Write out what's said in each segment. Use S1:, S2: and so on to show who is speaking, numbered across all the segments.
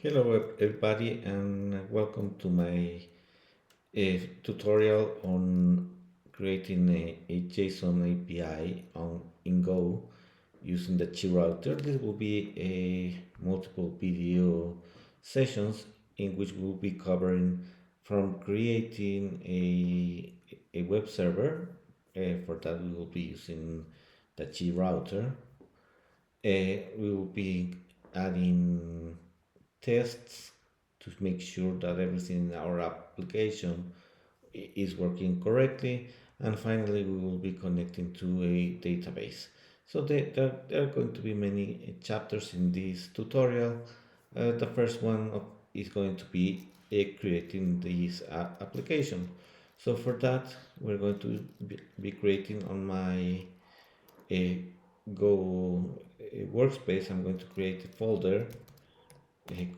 S1: Hello everybody and welcome to my tutorial on creating a JSON API in Go using the Chi router. This will be a multiple video sessions in which we'll be covering from creating a web server. For that we will be using the Chi router. We will be adding tests to make sure that everything in our application is working correctly, and finally we will be connecting to a database. So there are going to be many chapters in this tutorial. The first one is going to be creating this application. So for that we're going to be creating on my a Go workspace. I'm going to create a folder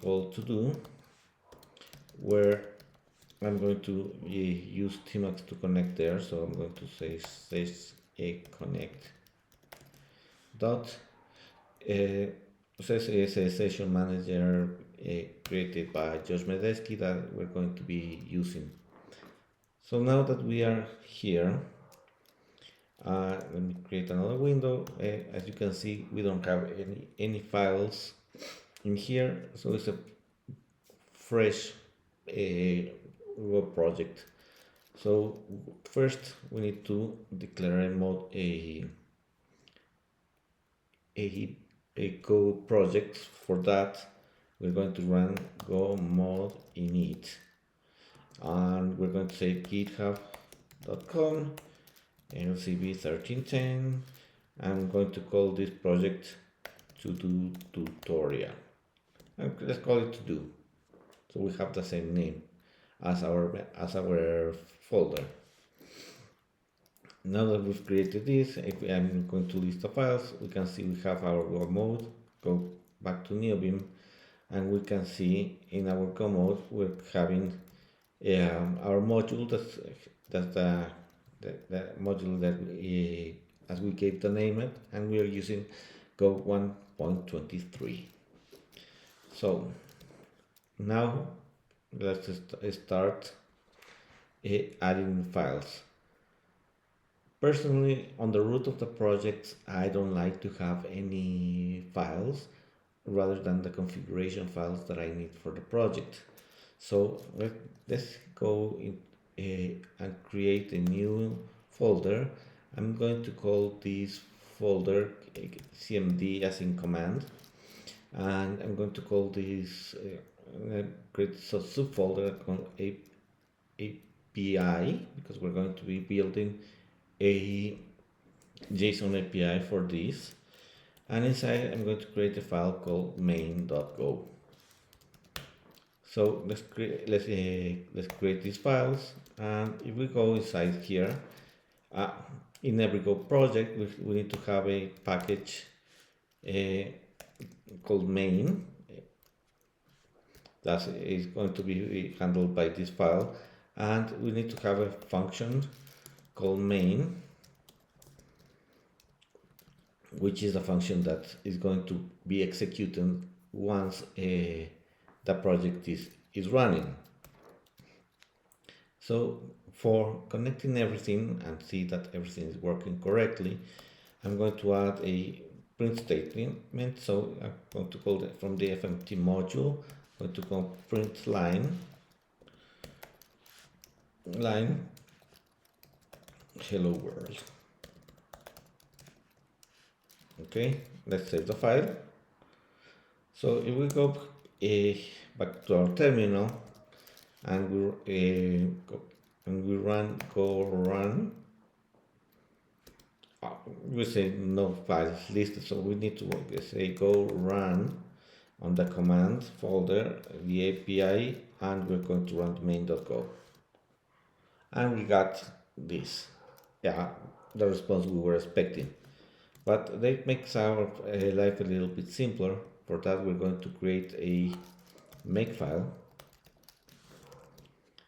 S1: called to do, where I'm going to use Tmax to connect there. So I'm going to say a connect dot says is a session manager created by Josh Medeski that we're going to be using. So now that we are here, let me create another window. As you can see, we don't have any files in here, so it's a fresh web project. So first we need to declare a Go project. For that we're going to run go mod init, and we're going to say github.com lcb1310. I'm going to call this project to do tutorial, and let's call it to do, so we have the same name as our folder. Now that we've created this, I'm going to list the files, we can see we have our go mode. Go back to NeoBeam, and we can see in our go mode we're having our module. That's the module that as we gave the name it, and we are using Go 1.23. So now let's start adding files. Personally, on the root of the project, I don't like to have any files rather than the configuration files that I need for the project. So let's go in, and create a new folder. I'm going to call this folder cmd as in command, and I'm going to call this create a subfolder called API, because we're going to be building a JSON API for this. And inside I'm going to create a file called main.go. So let's create these files, and if we go inside here, in every Go project we need to have a package called main that is going to be handled by this file, and we need to have a function called main, which is a function that is going to be executed once the project is running. So for connecting everything and see that everything is working correctly, I'm going to add a print statement. So I'm going to call it from the FMT module, I'm going to call print line hello world. Okay, let's save the file. So if we go back to our terminal, and we run go run, we say no files listed, so we need to say go run on the command folder, the API, and we're going to run main.go, and we got this, the response we were expecting. But that makes our life a little bit simpler. For that we're going to create a makefile.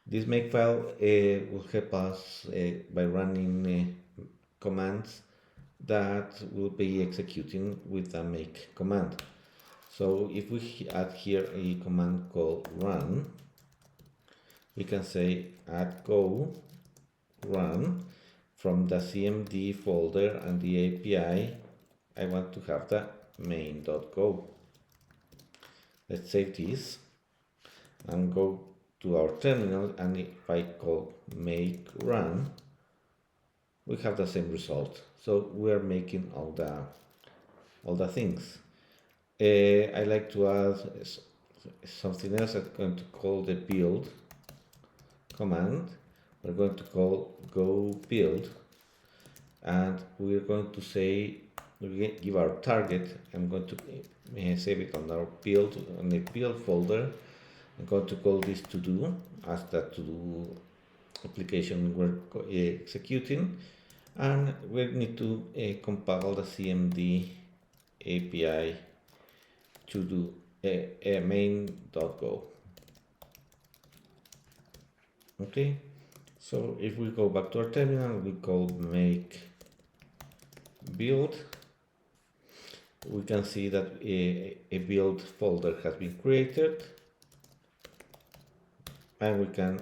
S1: This makefile will help us by running commands that will be executing with the make command. So if we add here a command called run, we can say add go run from the CMD folder and the API. I want to have the main.go. Let's save this and go to our terminal, and if I call make run, we have the same result. So we're making all the things. I like to add something else. I'm going to call the build command. We're going to call go build, and we're going to say, we give our target. I'm going to save it on our build, on the build folder. I'm going to call this to do as the to do application we're executing, and we need to compile the CMD API to do main.go. Okay, so if we go back to our terminal, we call make build. We can see that a build folder has been created, and we can,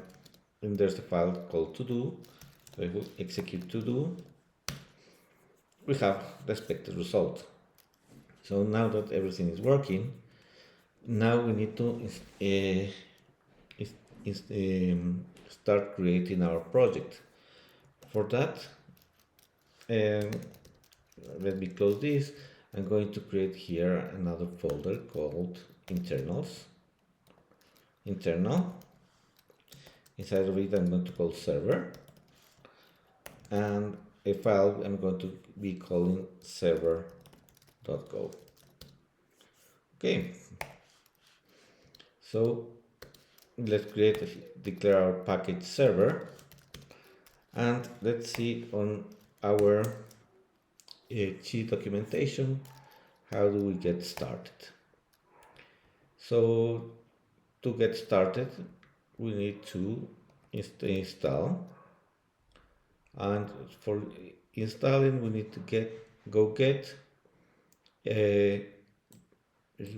S1: and there's the file called to do. So if we execute to do, we have the expected result. So now that everything is working, now we need to start creating our project. For that, let me close this. I'm going to create here another folder called internal. Inside of it, I'm going to call server, and a file I'm going to be calling server.go. Okay, so let's declare our package server, and let's see on our Qi documentation how do we get started. So to get started, we need to install, and for installing we need to get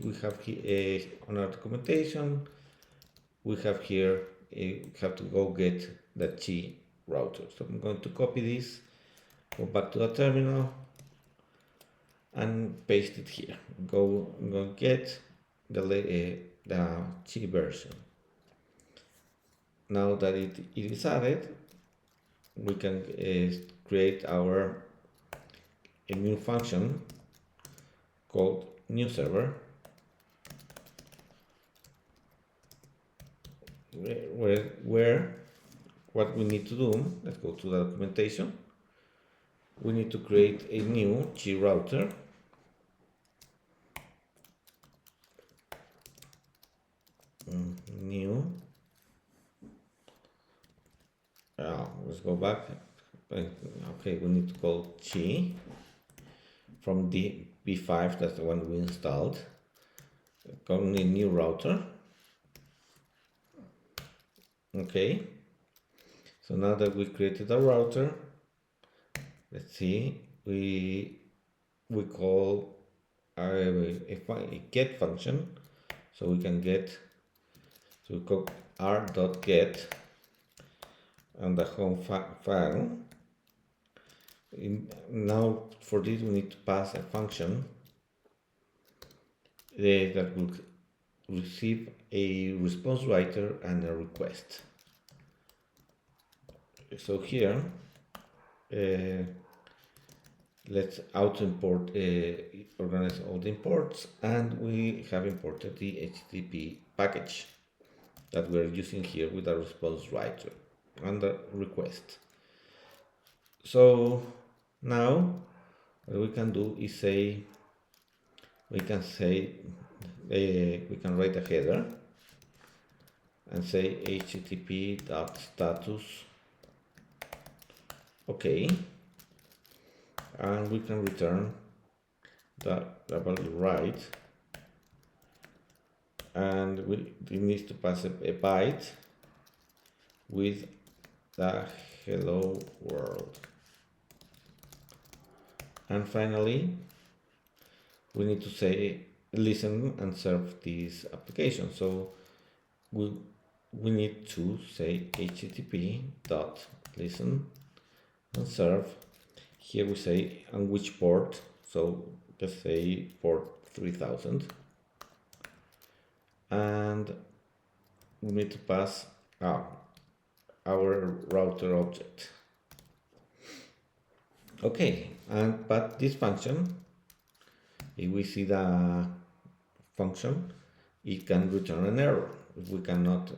S1: we have here on our documentation, we have here we have to go get the Qi router. So I'm going to copy this, go back to the terminal, and paste it here. Go get the Qi version. Now that it is added, we can create a new function called new server, where what we need to do, let's go to the documentation. We need to create a new Qi router. New. Let's go back. Okay, we need to call Qi from the B5, that's the one we installed. Calling a new router. Okay, so now that we created a router, let's see, we call a get function, so we can get, so we call r.get on the home file. Now for this we need to pass a function that will receive a response writer and a request. So here let's auto import, organize all the imports, and we have imported the HTTP package that we're using here with a response writer and the request. So now what we can do is we can write a header and say http.status. Okay, and we can return the value right, and we need to pass a byte with the hello world. And finally, we need to say listen and serve this application. So we need to say http dot listen and serve. Here we say on which port, so let's say port 3000, and we need to pass our router object. Okay, but this function, if we see the function, it can return an error if we cannot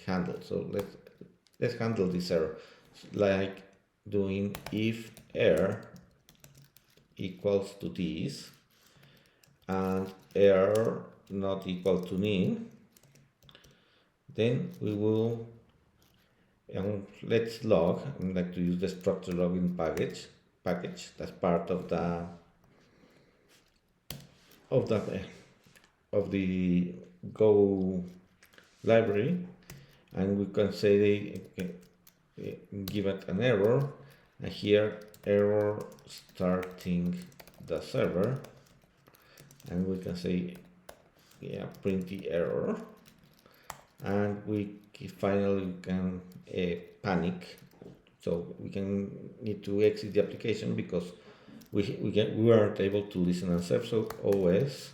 S1: handle. So let's handle this error, like doing if error equals to this and error not equal to nil, then we will let's log. I like to use the structure login package that's part of the of the Go library, and we can say give it an error, and here error starting the server, and we can say print the error, and we finally can panic, so we can need to exit the application because we aren't able to listen and serve. So OS,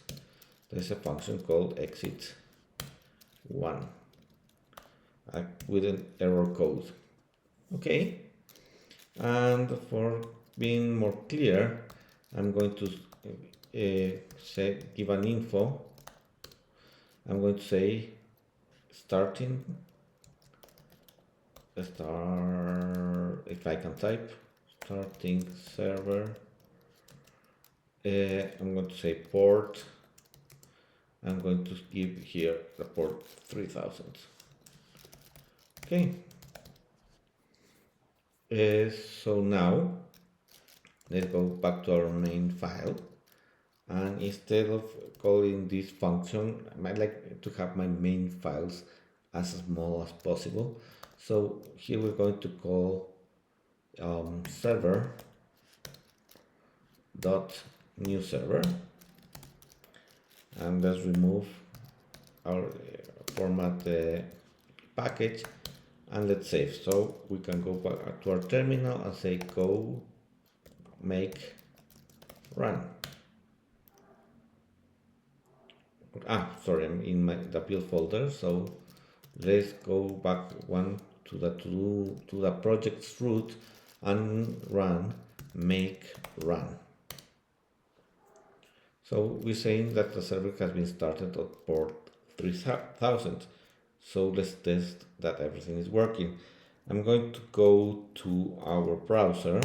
S1: there's a function called exit one with an error code. Okay, and for being more clear, I'm going to give an info. I'm going to say starting if I can type starting server. I'm going to say port. I'm going to give here the port 3000. Okay. So now let's go back to our main file, and instead of calling this function, I might like to have my main files as small as possible. So here we're going to call server dot new server, and let's remove our format package, and let's save. So we can go back to our terminal and say go make run. Sorry, I'm in the build folder. So let's go back one to the project's root and run make run. So we're saying that the server has been started at port 3000. So let's test that everything is working. I'm going to go to our browser,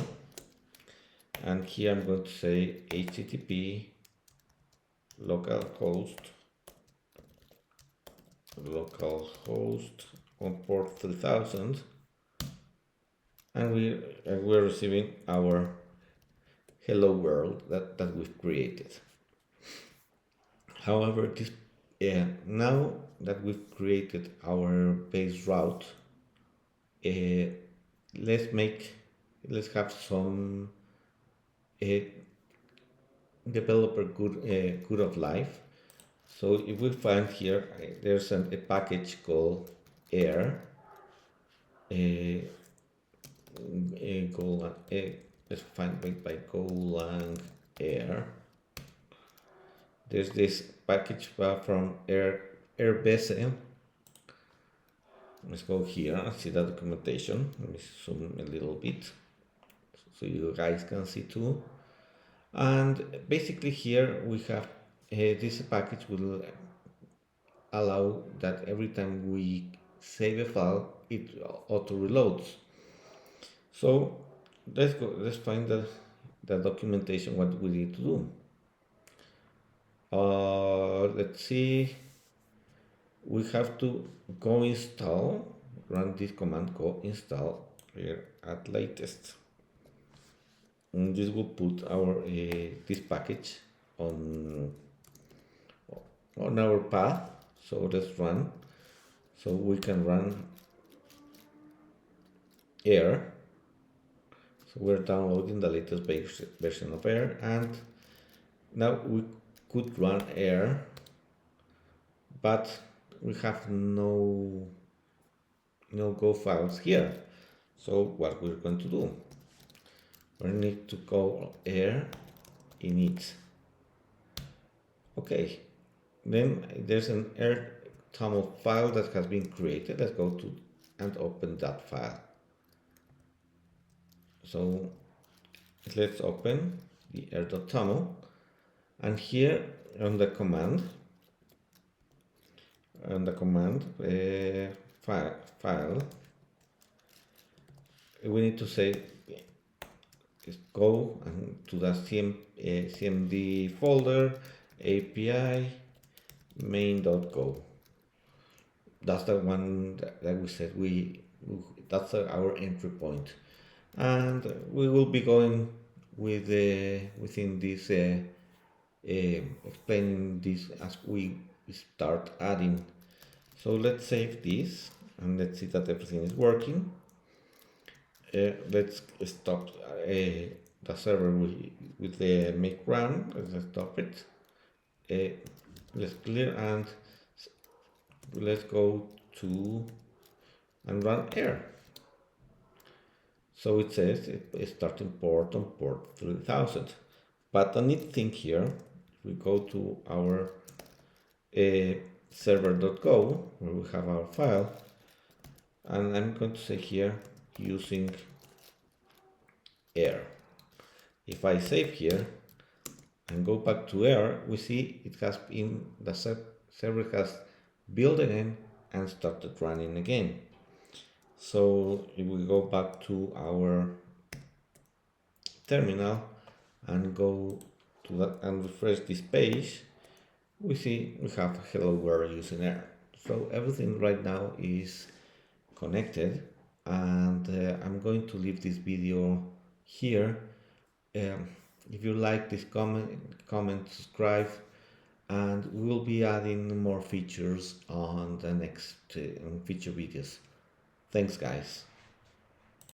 S1: and here I'm going to say http localhost on port 3000, and we're receiving our hello world that we've created. However, now that we've created our base route, let's have some developer good of life. So if we find here, there's a package called air. Let's find it by Golang air. There's this package from Airbase. Let's go here and see the documentation. Let me zoom a little bit so you guys can see too. And basically here we have this package will allow that every time we save a file, it auto reloads. So let's find the documentation, what we need to do. Let's see, we have to go install, run this command, go install here at latest, and this will put our this package on our path. So let's run, so we can run air. So we're downloading the latest version of air, and now could run air, but we have no Go files here. So what we're going to do, we need to call air init. Okay, then there's an air toml file that has been created. Let's go to and open that file. So let's open the air.toml, and here on the command file, we need to say go to the cmd folder API main.go. That's the one that we said that's our entry point, and we will be going with within this explaining this as we start adding. So let's save this and let's see that everything is working. Let's stop the server with the make run. Let's stop it. Let's clear and let's go to and run air. So it says it's starting port on port 3000. But the neat thing here, if we go to our server.go, where we have our file, and I'm going to say here using air. If I save here and go back to air, we see it has been, the server has built again and started running again. So if we go back to our terminal and go to that and refresh this page, we see we have hello world using air. So everything right now is connected, and I'm going to leave this video here. If you like this comment, subscribe, and we will be adding more features on the next feature videos. Thanks guys.